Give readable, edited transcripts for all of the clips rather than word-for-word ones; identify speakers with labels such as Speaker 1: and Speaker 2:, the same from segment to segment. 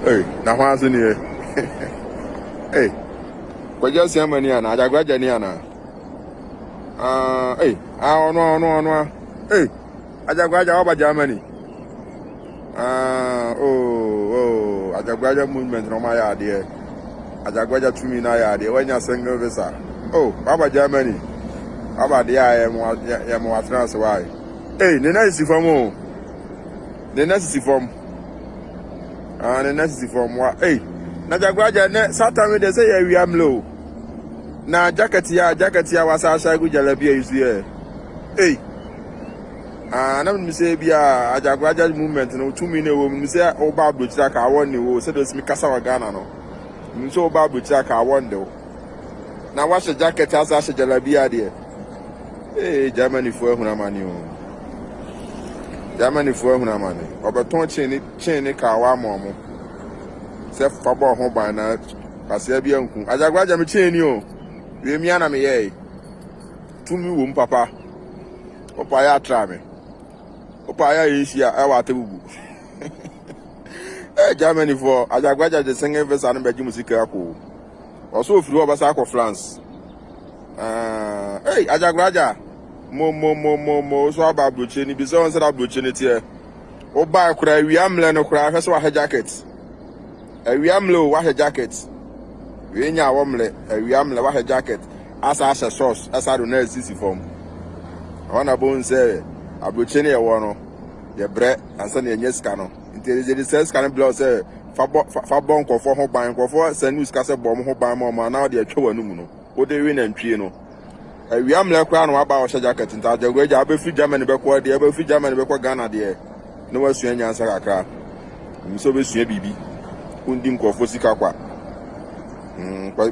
Speaker 1: Hey, na hwanso ni e. Hey. Kwaja siama ni ana, Ajagurajah ni ana. Hey, ono. Hey. Ajagurajah oba Germany. Ajagurajah movement no ma ya de. Ajagurajah tumi na ya de. Wanya single visa. Oh, oba Germany. Oba de ya mo atras why. Hey, ne na isi fam o. Ne na isi fam. Ne na isi fam wa. Hey. Na Ajagurajah ne Saturday they say ya wiam low. Na jacket ya wasa Ajagurajah bia isu ye. Hey. Na me say bia Ajagurajah movement no 2 minutes wo me say oba abrochira ka won ni wo say those me kasa wa Ghana no. Me say oba abrochira ka won de. Na wash jacket asa Ajagurajah de. Hey, Germany for ehuna mani o. Germany for ehuna mani. Obeton chain ka wa mo. Say fa bo ho ban na pase bia nku. Ajagurajah me chain ni o. We mi ana me ye. Tumi wo mpapa. Opa ya tra me. Opa ya yisia e wa tebubu. Germany for Ajagurajah the singing verse and beji musika ko. Also ofiri obasa akọ France. Hey, Ajagurajah. Mo so aba broche ni bi so on say that broche ni tie. Oba kura wiamle no kura hwe so wa jacket. Wiamle wa jacket. We nya awomle wiamle wa jacket. Asa sauce, asa do na sisi form. Wana bon say abroche ni e wo no. Ye bre ansa na enye ska no. Intelligent sense kan blow say fa bon nkofo ho ban nkofo sanu ska say bom ho ban ma na de atwa wanu mu no. Wo de wi na ntwie no. Wiam le kwa no aba o jacket nta Ajagurajah abe fi Germany be kwa de abe fi Germany be kwa Ghana de. No wasu anya ansa kakra. Mso be sua bibi. Kundi nkofo sika kwa.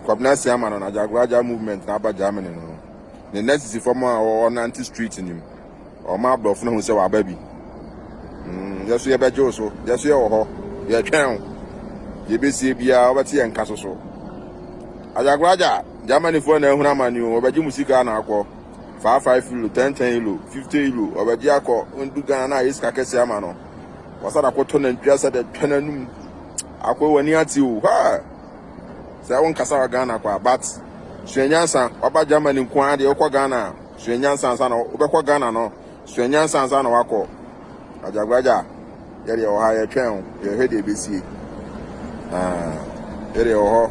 Speaker 1: Kwa bnasi ama na Ajagurajah movement na aba Germany no. The next is from on anti street nim. O ma blof no hu se wa ba bi. Yesu ye bejo so, yesu ye wo ho. Ye twen. Ye be sie bia obati ye nka so. Ajagurajah Germany for na ehuna mani o obaji musika na akọ 5 euro 10 euro 50 euro obaji akọ ndu Ghana na iska kese ama no wasada ko to na ntwiasa de twenanum akọ wani ati o ha se won kasa wa Ghana kwa but suenyansa oba Germany nko ade okọ Ghana suenyansa ansa na obekọ Ghana no suenyansa ansa na wakọ Ajagurajah yere o ha ye twen ye hede besie yere o ho